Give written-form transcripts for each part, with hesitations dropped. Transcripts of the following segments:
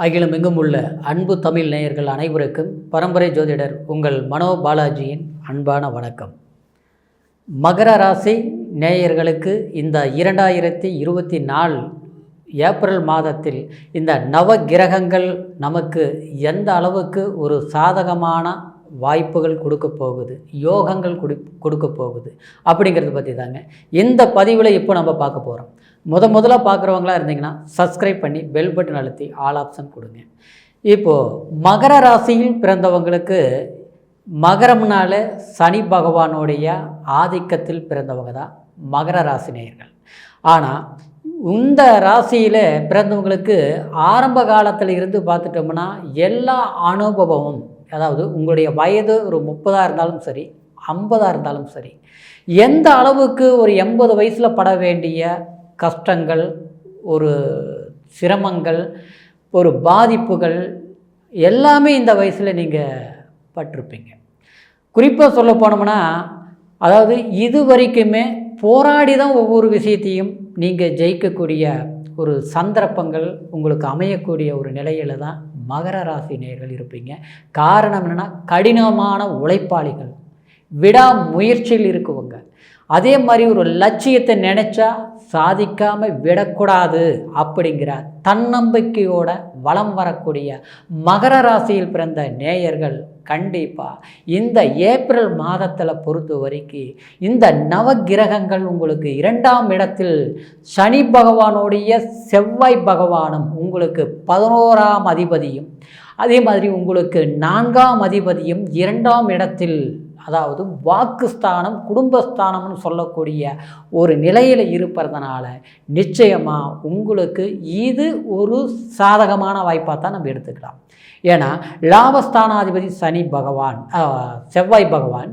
அகிலமெங்கும் உள்ள அன்பு தமிழ் நேயர்கள் அனைவருக்கும் பரம்பரை ஜோதிடர் உங்கள் மனோ பாலாஜியின் அன்பான வணக்கம். மகர ராசி நேயர்களுக்கு இந்த 2024 ஏப்ரல் மாதத்தில் இந்த நவ கிரகங்கள் நமக்கு எந்த அளவுக்கு ஒரு சாதகமான வாய்ப்புகள் கொடுக்க போகுது, யோகங்கள் கொடுக்க போகுது அப்படிங்கிறத பற்றி தாங்க இந்த பதிவில் இப்போ நம்ம பார்க்க போகிறோம். முதல்ல பார்க்குறவங்களா இருந்தீங்கன்னா சப்ஸ்கிரைப் பண்ணி பெல் பட்டன் அழுத்தி ஆல் ஆப்ஷன் கொடுங்க. இப்போது மகர ராசியில் பிறந்தவங்களுக்கு மகரம்னால சனி பகவானுடைய ஆதிக்கத்தில் பிறந்தவங்க தான் மகர ராசி நேயர்கள். ஆனால் இந்த ராசியில் பிறந்தவங்களுக்கு ஆரம்ப காலத்தில் இருந்து பார்த்துட்டோம்னா எல்லா அனுபவமும், அதாவது உங்களுடைய வயது ஒரு 30 இருந்தாலும் சரி, 50 இருந்தாலும் சரி, எந்த அளவுக்கு ஒரு 80 வயசில் பட வேண்டிய கஷ்டங்கள், ஒரு சிரமங்கள், ஒரு பாதிப்புகள் எல்லாமே இந்த வயசில் நீங்கள் பட்டிருப்பீங்க. குறிப்பாக சொல்ல போனோம்னா, அதாவது இது வரைக்குமே போராடி தான் ஒவ்வொரு விஷயத்தையும் நீங்கள் ஜெயிக்கக்கூடிய ஒரு சந்தர்ப்பங்கள் உங்களுக்கு அமையக்கூடிய ஒரு நிலையில் தான் மகர ராசி நேயர்கள் இருப்பீங்க. காரணம் என்னென்னா, கடினமான உழைப்பாளிகள், விடாமுயற்சியில் இருக்குவங்க. அதே மாதிரி ஒரு லட்சியத்தை நினச்சா சாதிக்காமல் விடக்கூடாது அப்படிங்கிற தன்னம்பிக்கையோட வலம் வரக்கூடிய மகர ராசியில் பிறந்த நேயர்கள் கண்டிப்பாக இந்த ஏப்ரல் மாதத்தில் பொறுத்த வரைக்கும் இந்த நவகிரகங்கள் உங்களுக்கு 2ஆம் இடத்தில் சனி பகவானுடைய செவ்வாய் பகவானும் உங்களுக்கு 11ஆம் அதிபதியும், அதே மாதிரி உங்களுக்கு 4ஆம் அதிபதியும் 2ஆம் இடத்தில், அதாவது வாக்குஸ்தானம் குடும்பஸ்தானம்னு சொல்லக்கூடிய ஒரு நிலையில் இருப்பதனால நிச்சயமாக உங்களுக்கு இது ஒரு சாதகமான வாய்ப்பாக தான் நம்ம எடுத்துக்கலாம். ஏன்னா லாபஸ்தானாதிபதி சனி பகவான், செவ்வாய் பகவான்,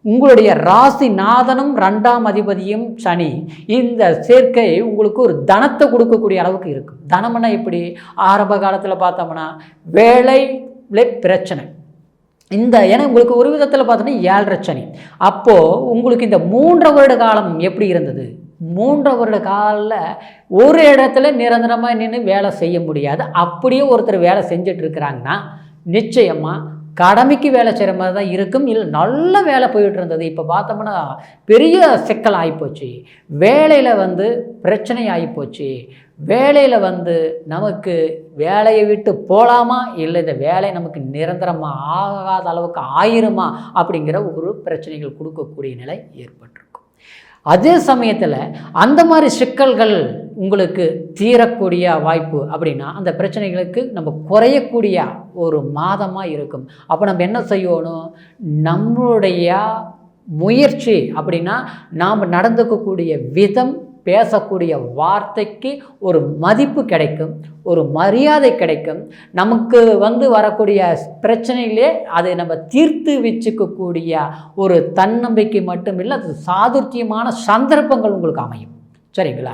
உங்களுடைய ராசிநாதனும் 2ஆம் அதிபதியும் சனி, இந்த சேர்க்கை உங்களுக்கு ஒரு தனத்தை கொடுக்கக்கூடிய அளவுக்கு இருக்கும். தனம்னா எப்படி? ஆரம்ப காலத்தில் பார்த்தோம்னா வேலையில பிரச்சனை, இந்த ஏன்னா உங்களுக்கு ஒரு விதத்தில் பார்த்தோன்னா 7.5 சனி. அப்போது உங்களுக்கு இந்த 3 வருட காலம் எப்படி இருந்தது? 3 வருட காலில் ஒரு இடத்துல நிரந்தரமாக நின்று வேலை செய்ய முடியாது. அப்படியே ஒருத்தர் வேலை செஞ்சிட்ருக்கிறாங்கன்னா நிச்சயமாக கடமைக்கு வேலை செய்கிற மாதிரி தான் இருக்கும். இல்லை நல்ல வேலை போயிட்டு இருந்தது, இப்போ பார்த்தோம்னா பெரிய சிக்கல் ஆகிப்போச்சு, வேலையில் பிரச்சனை ஆகிப்போச்சு, வேலையில் நமக்கு வேலையை விட்டு போகலாமா, இல்லை இந்த வேலை நமக்கு நிரந்தரமாக ஆகாத அளவுக்கு ஆயிருமா அப்படிங்கிற ஒரு பிரச்சனைகள் கொடுக்கக்கூடிய நிலை ஏற்பட்டிருக்கும். அதே சமயத்தில் அந்த மாதிரி சிக்கல்கள் உங்களுக்கு தீரக்கூடிய வாய்ப்பு அப்படின்னா அந்த பிரச்சனைகளுக்கு நம்ம குறையக்கூடிய ஒரு மாதமாக இருக்கும். அப்போ நம்ம என்ன செய்யணும்? நம்மளுடைய முயற்சி அப்படின்னா நாம் நடந்துக்கக்கூடிய விதம், பேசக்கூடிய வார்த்தைக்கு ஒரு மதிப்பு கிடைக்கும், ஒரு மரியாதை கிடைக்கும். நமக்கு வரக்கூடிய பிரச்சனையிலே அதை நம்ம தீர்த்து வச்சுக்கக்கூடிய ஒரு தன்னம்பிக்கை மட்டும் இல்லை, அது சாதுர்த்தியமான சந்தர்ப்பங்கள் உங்களுக்கு அமையும். சரிங்களா?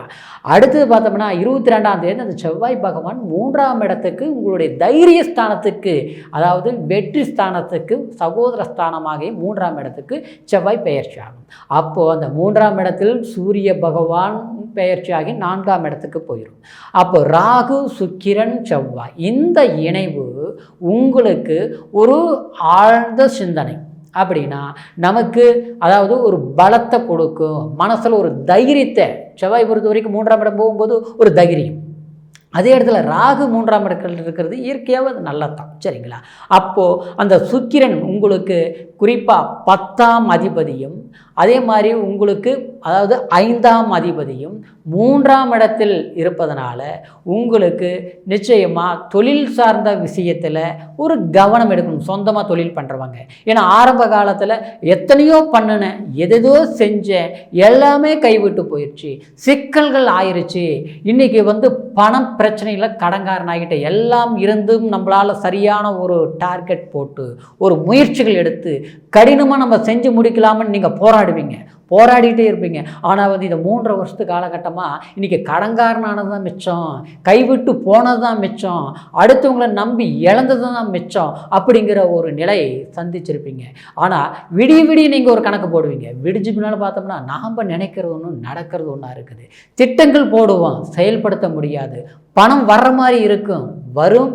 அடுத்தது பார்த்தோம்னா 22ஆம் தேதி அந்த செவ்வாய் பகவான் 3ஆம் இடத்துக்கு, உங்களுடைய தைரிய ஸ்தானத்துக்கு, அதாவது வெற்றி ஸ்தானத்துக்கு, சகோதர ஸ்தானமாக 3ஆம் இடத்துக்கு செவ்வாய் பெயர்ச்சி ஆகும். அப்போது அந்த 3ஆம் இடத்தில் சூரிய பகவான் பெயர்ச்சியாகி 4ஆம் இடத்துக்கு போயிடும். அப்போ ராகு, சுக்கிரன், செவ்வாய் இந்த இணைவு உங்களுக்கு ஒரு ஆழ்ந்த சிந்தனை அப்படின்னா நமக்கு, அதாவது ஒரு பலத்தை கொடுக்கும், மனசில் ஒரு தைரியத்தை. செவ்வாய் பொறுத்த வரைக்கும் 3ஆம் இடம் போகும்போது ஒரு தைரியம். அதே இடத்துல ராகு 3ஆம் இடத்தில் இருக்கிறது இயற்கையாக அது நல்லதான். சரிங்களா? அப்போது அந்த சுக்கிரன் உங்களுக்கு குறிப்பாக 10ஆம் அதிபதியும், அதே மாதிரி உங்களுக்கு அதாவது 5ஆம் அதிபதியும் 3ஆம் இடத்தில் இருப்பதனால உங்களுக்கு நிச்சயமாக தொழில் சார்ந்த விஷயத்தில் ஒரு கவனம் எடுக்கணும். சொந்தமாக தொழில் பண்ணுறவங்க, ஏன்னா ஆரம்ப காலத்தில் எத்தனையோ பண்ணினேன், எதோ செஞ்சேன், எல்லாமே கைவிட்டு போயிடுச்சு, சிக்கல்கள் ஆயிடுச்சு, இன்றைக்கி பணம் பிரச்சனையில் கடன்காரன் ஆகிட்ட, எல்லாம் இருந்தும் நம்மளால் சரியான ஒரு டார்கெட் போட்டு ஒரு முயற்சிகள் எடுத்து கடினமாக நம்ம செஞ்சு முடிக்கலாம்னு நீங்கள் போராடிட்டே இருப்பீங்க. ஆனால் இந்த 3 வருஷத்து காலகட்டமாக இன்றைக்கி கடன்காரனானது தான் மிச்சம், கைவிட்டு போனது தான் மிச்சம், அடுத்தவங்களை நம்பி இழந்தது தான் மிச்சம் அப்படிங்கிற ஒரு நிலை சந்திச்சிருப்பீங்க. ஆனால் விடிய நீங்கள் ஒரு கணக்கு போடுவீங்க. விடிஞ்சு பின்னால் பார்த்தோம்னா நாம் நினைக்கிறது ஒன்று, நடக்கிறது ஒன்றா இருக்குது. திட்டங்கள் போடுவோம், செயல்படுத்த முடியாது. பணம் வர்ற மாதிரி இருக்கும், வரும்,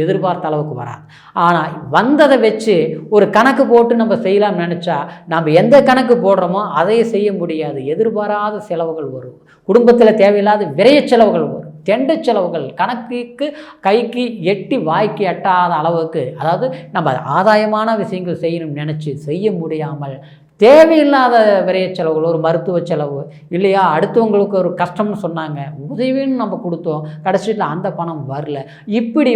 எதிர்பார்த்த அளவுக்கு வராது. ஆனால் வந்ததை வச்சு ஒரு கணக்கு போட்டு நம்ம செய்யலாம்னு நினச்சா நம்ம எந்த கணக்கு போடுறோமோ அதையே செய்ய முடியாது. எதிர்பாராத செலவுகள் வரும், குடும்பத்தில் தேவையில்லாத விரைய செலவுகள் வரும், தெண்ட செலவுகள் கணக்குக்கு கைக்கு எட்டி வாய்க்கு எட்டாத அளவுக்கு, அதாவது நம்ம ஆதாயமான விஷயங்கள் செய்யணும்னு நினச்சி செய்ய முடியாமல் தேவையில்லாத விரைய செலவுகள், ஒரு மருத்துவ செலவு இல்லையா, அடுத்தவங்களுக்கு ஒரு கஷ்டம்னு சொன்னாங்க, உதவின்னு நம்ம கொடுத்தோம், கடைசியில் அந்த பணம் வரல. இப்படி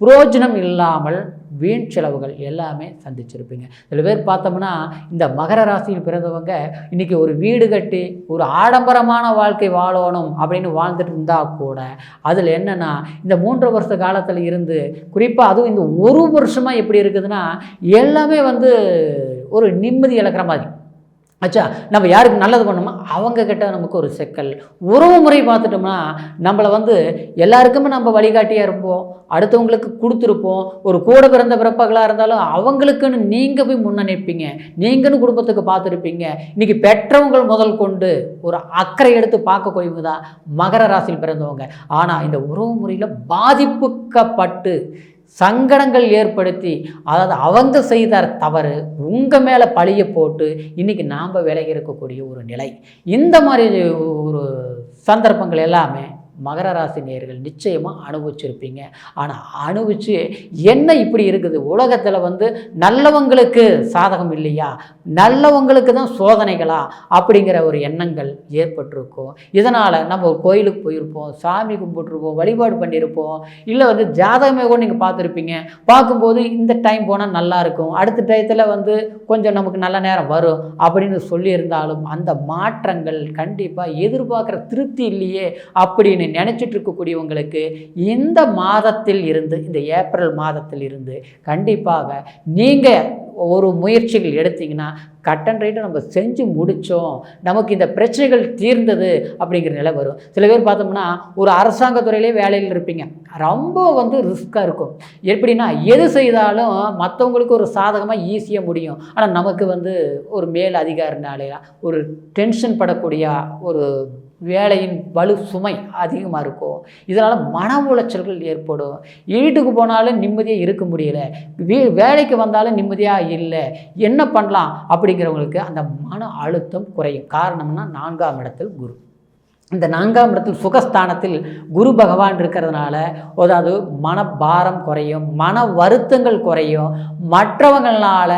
புரோஜனம் இல்லாமல் வீண் செலவுகள் எல்லாமே சந்திச்சிருப்பீங்க. சில பேர் பார்த்தோம்னா இந்த மகர ராசியில் பிறந்தவங்க இன்றைக்கி ஒரு வீடு கட்டி ஒரு ஆடம்பரமான வாழ்க்கை வாழணும் அப்படின்னு வாழ்ந்துட்டு இருந்தால் கூட அதில் என்னென்னா இந்த 3 வருஷ காலத்தில் இருந்து குறிப்பாக அதுவும் இந்த 1 வருஷமாக எப்படி இருக்குதுன்னா எல்லாமே ஒரு நிம்மதி இழக்கிற மாதிரி. ஆச்சா, நம்ம யாருக்கு நல்லது பண்ணோமோ அவங்கக்கிட்ட நமக்கு ஒரு சிக்கல். உறவு முறை பார்த்துட்டோம்னா நம்மளை எல்லாருக்குமே நம்ம வழிகாட்டியாக இருப்போம், அடுத்தவங்களுக்கு கொடுத்துருப்போம். ஒரு கூட பிறந்த பிறப்பகளாக இருந்தாலும் அவங்களுக்குன்னு நீங்கள் போய் முன்னணிப்பீங்க, நீங்களும் குடும்பத்துக்கு பார்த்துருப்பீங்க. இன்றைக்கி பெற்றவங்கள் முதல் கொண்டு ஒரு அக்கறை எடுத்து பார்க்கக்கூடியவங்க தான் மகர ராசியில் பிறந்தவங்க. ஆனால் இந்த உறவு முறையில் பாதிப்புக்கப்பட்டு சங்கடங்கள் ஏற்படுத்தி, அதாவது அவங்க செய்த தவறு உங்கள் மேலே பழிய போட்டு இன்றைக்கி நாம் விலகி இருக்கக்கூடிய ஒரு நிலை. இந்த மாதிரி ஒரு சந்தர்ப்பங்கள் எல்லாமே மகர ராசி நேயர்கள் நிச்சயமாக அனுபவிச்சிருப்பீங்க. ஆனால் அனுபவித்து என்ன இப்படி இருக்குது, உலகத்தில் நல்லவங்களுக்கு சாதகம் இல்லையா, நல்லவங்களுக்கு தான் சோதனைகளா அப்படிங்கிற ஒரு எண்ணங்கள் ஏற்பட்டிருக்கும். இதனால் நம்ம ஒரு கோயிலுக்கு போயிருப்போம், சாமி கும்பிட்டுருப்போம், வழிபாடு பண்ணியிருப்போம், இல்லை ஜாதகமே கூட நீங்கள் பார்த்துருப்பீங்க. பார்க்கும்போது இந்த டைம் போனால் நல்லாயிருக்கும், அடுத்த டயத்தில் கொஞ்சம் நமக்கு நல்ல நேரம் வரும் அப்படின்னு சொல்லியிருந்தாலும் அந்த மாற்றங்கள் கண்டிப்பாக எதிர்பார்க்குற திருப்தி இல்லையே அப்படின்னு நினச்சிட்டு இருக்கக்கூடியவங்களுக்கு இந்த மாதத்தில் இருந்து, இந்த ஏப்ரல் மாதத்தில் இருந்து கண்டிப்பாக நீங்கள் ஒரு முயற்சிகள் எடுத்திங்கன்னா கட் அண்ட் ரைட்டை நம்ம செஞ்சு முடித்தோம், நமக்கு இந்த பிரச்சனைகள் தீர்ந்தது அப்படிங்கிற நிலை வரும். சில பேர் பார்த்தோம்னா ஒரு அரசாங்கத்துறையிலே வேலையில் இருப்பீங்க, ரொம்ப ரிஸ்க்காக இருக்கும். எப்படின்னா எது செய்தாலும் மற்றவங்களுக்கு ஒரு சாதகமாக ஈஸியாக முடியும், ஆனால் நமக்கு ஒரு மேல் அதிகாரினாலே ஒரு டென்ஷன் படக்கூடிய ஒரு வேலையின் வலு சுமை அதிகமாக இருக்கும். இதனால் மன உளைச்சல்கள் ஏற்படும். வீட்டுக்கு போனாலும் நிம்மதியாக இருக்க முடியல, வேலைக்கு வந்தாலும் நிம்மதியாக இல்லை, என்ன பண்ணலாம் அப்படிங்கிறவங்களுக்கு அந்த மன அழுத்தம் குறையும். காரணம்னா 4ஆம் இடத்தில் குரு. இந்த 4ஆம் இடத்தில் சுகஸ்தானத்தில் குரு பகவான் இருக்கிறதுனால அதாவது மனபாரம் குறையும், மன வருத்தங்கள் குறையும். மற்றவங்களால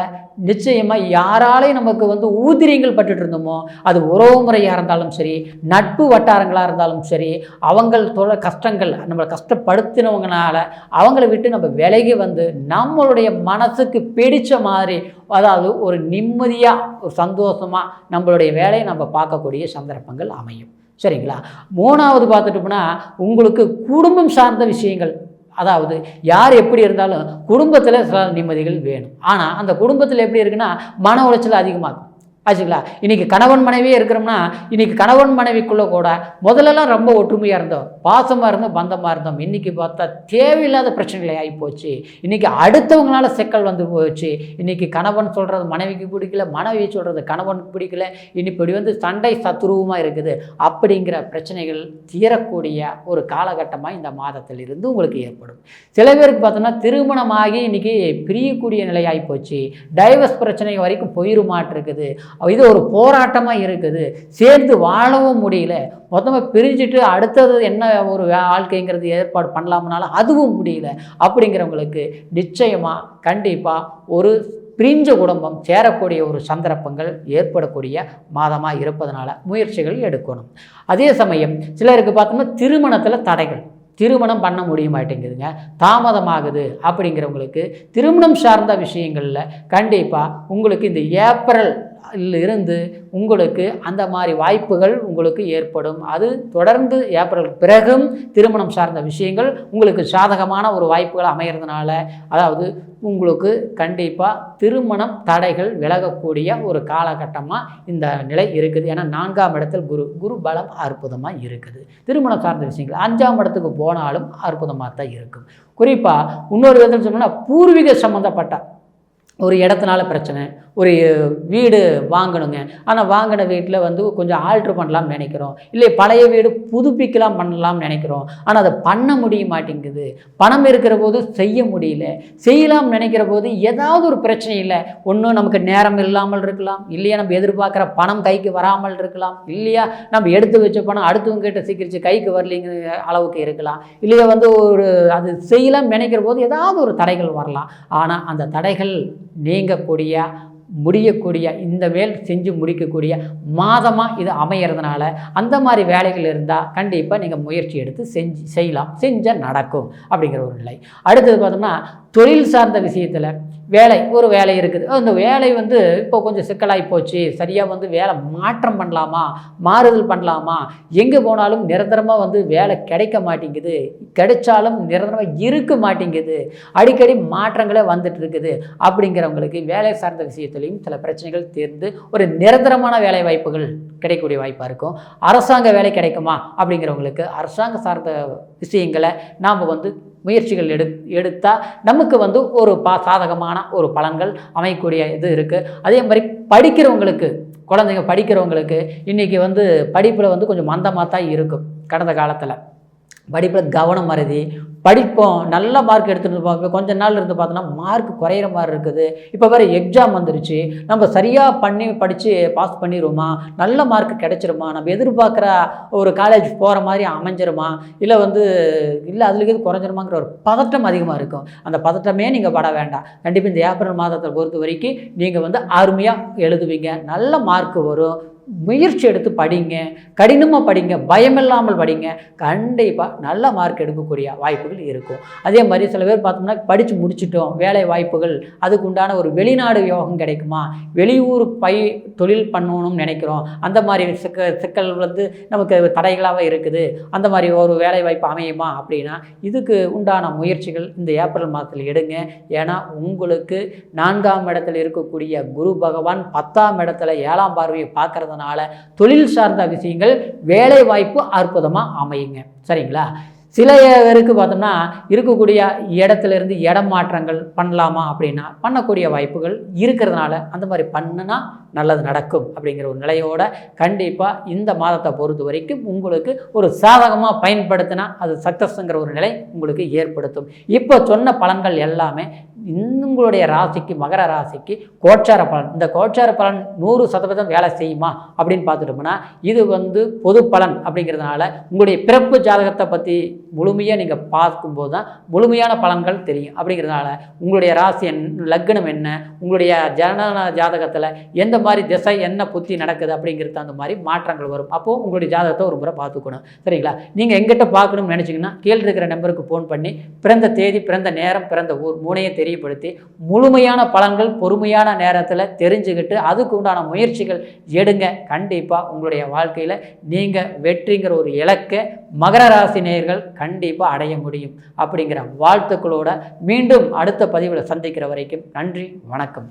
நிச்சயமாக யாராலையும் நமக்கு ஊதிரியங்கள் பட்டுட்டு இருந்தோமோ, அது உறவு முறையாக இருந்தாலும் சரி, நட்பு வட்டாரங்களாக இருந்தாலும் சரி, அவங்கள் கஷ்டங்கள் நம்மளை கஷ்டப்படுத்தினவங்கனால அவங்கள விட்டு நம்ம விலகி நம்மளுடைய மனசுக்கு பிடிச்ச மாதிரி, அதாவது ஒரு நிம்மதியாக ஒரு சந்தோஷமாக நம்மளுடைய வேலையை நம்ம பார்க்கக்கூடிய சந்தர்ப்பங்கள் அமையும். சரிங்களா? 3வது பார்த்துட்டோம்னா உங்களுக்கு குடும்பம் சார்ந்த விஷயங்கள், அதாவது யார் எப்படி இருந்தாலும் குடும்பத்தில் சில நிம்மதிகள் வேணும். ஆனால் அந்த குடும்பத்தில் எப்படி இருக்குன்னா மன உளைச்சல் அதிகமாகும். ஆச்சுங்களா? இன்றைக்கி கணவன் மனைவியே இருக்கிறோம்னா இன்றைக்கி கணவன் மனைவிக்குள்ளே கூட முதல்லலாம் ரொம்ப ஒற்றுமையாக இருந்தோம், பாசமாக இருந்தோம், பந்தமாக இருந்தோம். இன்றைக்கி பார்த்தா தேவையில்லாத பிரச்சனைகளை ஆகி போச்சு. இன்றைக்கி அடுத்தவங்களால சிக்கல் போச்சு. இன்றைக்கி கணவன் சொல்கிறது மனைவிக்கு பிடிக்கல, மனைவி சொல்கிறது கணவனுக்கு பிடிக்கல, இப்படி சண்டை சத்துருவமாக இருக்குது. அப்படிங்கிற பிரச்சனைகள் தீரக்கூடிய ஒரு காலகட்டமாக இந்த மாதத்தில் இருந்து உங்களுக்கு ஏற்படும். சில பேருக்கு பார்த்தோம்னா திருமணமாகி இன்றைக்கி பிரியக்கூடிய நிலையாகி போச்சு, டைவர்ஸ் பிரச்சனை வரைக்கும் போயிருமாட்டிருக்குது. இது ஒரு போராட்டமாக இருக்குது, சேர்ந்து வாழவும் முடியல, மொத்தமாக பிரிஞ்சுட்டு அடுத்தது என்ன ஒரு வாழ்க்கைங்கிறது ஏற்பாடு பண்ணலாம்னாலும் அதுவும் முடியல. அப்படிங்கிறவங்களுக்கு நிச்சயமாக கண்டிப்பாக ஒரு பிரிஞ்ச குடும்பம் சேரக்கூடிய ஒரு சந்தர்ப்பங்கள் ஏற்படக்கூடிய மாதமாக இருப்பதனால முயற்சிகள் எடுக்கணும். அதே சமயம் சிலருக்கு பார்த்தோம்னா திருமணத்தில் தடைகள், திருமணம் பண்ண முடிய மாட்டேங்குதுங்க, தாமதமாகுது. அப்படிங்கிறவங்களுக்கு திருமணம் சார்ந்த விஷயங்களில் கண்டிப்பாக உங்களுக்கு இந்த ஏப்ரல் இருந்து உங்களுக்கு அந்த மாதிரி வாய்ப்புகள் உங்களுக்கு ஏற்படும். அது தொடர்ந்து ஏப்ரல் பிறகும் திருமணம் சார்ந்த விஷயங்கள் உங்களுக்கு சாதகமான ஒரு வாய்ப்புகள் அமைகிறதுனால, அதாவது உங்களுக்கு கண்டிப்பாக திருமணம் தடைகள் விலகக்கூடிய ஒரு காலகட்டமாக இந்த நிலை இருக்குது. ஏன்னா 4ஆம் இடத்தில் குரு பலம் அற்புதமாக இருக்குது. திருமணம் சார்ந்த விஷயங்கள் 5ஆம் இடத்துக்கு போனாலும் அற்புதமாக தான் இருக்கும். குறிப்பாக இன்னொரு விதத்தில் சொன்னோம்னா பூர்வீக சம்மந்தப்பட்ட ஒரு இடத்துனால பிரச்சனை, ஒரு வீடு வாங்கணுங்க. ஆனால் வாங்கின வீட்டில் வந்து கொஞ்சம் ஆல்ட்ரு பண்ணலாம்னு நினைக்கிறோம், இல்லை பழைய வீடு புதுப்பிக்கலாம் பண்ணலாம்னு நினைக்கிறோம். ஆனால் அதை பண்ண முடிய மாட்டேங்குது. பணம் இருக்கிற போது செய்ய முடியல. செய்யலாம்னு நினைக்கிற போது ஏதாவது ஒரு பிரச்சனை இல்லை. ஒன்று நமக்கு நேரம் இல்லாமல் இருக்கலாம், இல்லையா நம்ம எதிர்பார்க்குற பணம் கைக்கு வராமல் இருக்கலாம், இல்லையா நம்ம எடுத்து வச்ச பணம் அடுத்தவங்க கிட்ட சீக்கிரிச்சு கைக்கு வரலைங்கிற அளவுக்கு இருக்கலாம், இல்லையா வந்து ஒரு அது செய்யலாம்னு நினைக்கிற போது ஏதாவது ஒரு தடைகள் வரலாம். ஆனால் அந்த தடைகள் நீங்கக்கூடிய முடியக்கூடிய இந்த வேல் செஞ்சு முடிக்கக்கூடிய மாதமாக இது அமையிறதுனால அந்த மாதிரி வேலைகள் இருந்தால் கண்டிப்பாக நீங்கள் முயற்சி எடுத்து செய்யலாம், செஞ்சால் நடக்கும் அப்படிங்கிற ஒரு நிலை. அடுத்தது பார்த்தோம்னா தொழில் சார்ந்த விஷயத்தில் ஒரு வேலை இருக்குது. அந்த வேலை வந்து இப்போ கொஞ்சம் சிக்கலாகி போச்சு, சரியாக வந்து வேலை மாற்றம் பண்ணலாமா, மாறுதல் பண்ணலாமா, எங்கே போனாலும் நிரந்தரமாக வந்து வேலை கிடைக்க மாட்டேங்குது, கிடைச்சாலும் நிரந்தரமாக இருக்க மாட்டேங்குது, அடிக்கடி மாற்றங்களே வந்துட்டு இருக்குது அப்படிங்கிறவங்களுக்கு வேலை சார்ந்த விஷயத்துலையும் சில பிரச்சனைகள் தீர்ந்து ஒரு நிரந்தரமான வேலை வாய்ப்புகள் கிடைக்கக்கூடிய வாய்ப்பாக இருக்கும். அரசாங்க வேலை கிடைக்குமா அப்படிங்கிறவங்களுக்கு அரசாங்க சார்ந்த விஷயங்களை நாம் வந்து முயற்சிகள் எடுத்தால் நமக்கு வந்து ஒரு சாதகமான ஒரு பலன்கள் அமையக்கூடிய இது இருக்குது. அதே மாதிரி படிக்கிறவங்களுக்கு, குழந்தைங்க படிக்கிறவங்களுக்கு இன்றைக்கி வந்து படிப்பில் வந்து கொஞ்சம் மந்தமாக தான் இருக்கும். கடந்த காலத்தில் படிப்பில் கவனம் மறதி, படிப்போம் நல்ல மார்க் எடுத்துகிட்டு இருப்போம், இப்போ கொஞ்ச நாள் இருந்து பார்த்தோன்னா மார்க் குறையிற மாதிரி இருக்குது. இப்போ வேறு எக்ஸாம் வந்துருச்சு, நம்ம சரியாக படித்து பாஸ் பண்ணிடுவோமா, நல்ல மார்க் கிடைச்சிருமா, நம்ம எதிர்பார்க்குற ஒரு காலேஜ் போகிற மாதிரி அமைஞ்சிருமா, இல்லை வந்து இல்லை அதுலேயே குறைஞ்சிருமாங்கிற ஒரு பதட்டம் அதிகமாக இருக்கும். அந்த பதட்டமே நீங்கள் பட வேண்டாம். கண்டிப்பாக இந்த ஏப்ரல் மாதத்தை பொறுத்த வரைக்கும் நீங்கள் வந்து அருமையாக எழுதுவீங்க, நல்ல மார்க் வரும். முயற்சி எடுத்து படிங்க, கடினமாக படிங்க, பயமில்லாமல் படிங்க, கண்டிப்பாக நல்ல மார்க் எடுக்கக்கூடிய வாய்ப்புகள் இருக்கும். அதே மாதிரி சில பேர் பார்த்தோம்னா படித்து முடிச்சிட்டோம், வேலை வாய்ப்புகள் அதுக்கு உண்டான ஒரு வெளிநாடு யோகம் கிடைக்குமா, வெளியூர் தொழில் பண்ணணும்னு நினைக்கிறோம், அந்த மாதிரி சிக்கல் வந்து நமக்கு தடைகளாக இருக்குது, அந்த மாதிரி ஒரு வேலை வாய்ப்பு அமையுமா அப்படின்னா இதுக்கு உண்டான முயற்சிகள் இந்த ஏப்ரல் மாதத்தில் எடுங்க. ஏன்னா உங்களுக்கு 4ஆம் இடத்தில் இருக்கக்கூடிய குரு பகவான் 10ஆம் இடத்துல 7ஆம் பார்வையை பார்க்கறதுனால தொழில் சார்ந்த விஷயங்கள் வேலை வாய்ப்பு அற்புதமாக அமையுங்க. சரிங்களா? சில பேருக்கு பார்த்தோம்னா இருக்கக்கூடிய இடத்துலேருந்து இடம் மாற்றங்கள் பண்ணலாமா அப்படின்னா பண்ணக்கூடிய வாய்ப்புகள் இருக்கிறதுனால அந்த மாதிரி பண்ணுனா நல்லது நடக்கும் அப்படிங்கிற ஒரு நிலையோட கண்டிப்பாக இந்த மாதத்தை பொறுத்த வரைக்கும் உங்களுக்கு ஒரு சாதகமாக பயன்படுத்தினா அது சக்ஸஸ்ங்கிற ஒரு நிலை உங்களுக்கு ஏற்படுத்தும். இப்போ சொன்ன பலன்கள் எல்லாமே உங்களுடைய ராசிக்கு, மகர ராசிக்கு கோச்சார பலன். இந்த கோச்சார பலன் 100% வேலை செய்யுமா அப்படின்னு பார்த்துட்டோம்னா இது வந்து பொது பலன் அப்படிங்கிறதுனால உங்களுடைய பிறப்பு ஜாதகத்தை பற்றி முழுமையாக நீங்கள் பார்க்கும்போது தான் முழுமையான பலன்கள் தெரியும். அப்படிங்கிறதுனால உங்களுடைய ராசி லக்னம் என்ன, உங்களுடைய ஜனன ஜாதகத்தில் எந்த மாதிரி திசை என்ன புத்தி நடக்குது அப்படிங்கிறது அந்த மாதிரி மாற்றங்கள் வரும். அப்போது உங்களுடைய ஜாதகத்தை ஒரு முறை பார்த்துக்கணும். சரிங்களா? நீங்கள் எங்கிட்ட பார்க்கணும்னு நினச்சிங்கன்னா கீழே இருக்கிற நம்பருக்கு ஃபோன் பண்ணி பிறந்த தேதி, பிறந்த நேரம், பிறந்த ஊர் 3ஐயும் தெரியப்படுத்தி முழுமையான பலன்கள் பொறுமையான நேரத்தில் தெரிஞ்சுக்கிட்டு அதுக்கு உண்டான முயற்சிகள் எடுங்க. கண்டிப்பாக உங்களுடைய வாழ்க்கையில் நீங்கள் வெற்றிங்கிற ஒரு இலக்கை மகர ராசி நேயர்கள் கண்டிப்பாக அடைய முடியும். அப்படிங்கிற வாழ்த்துக்களோட மீண்டும் அடுத்த பதிவில் சந்திக்கிற வரைக்கும் நன்றி, வணக்கம்.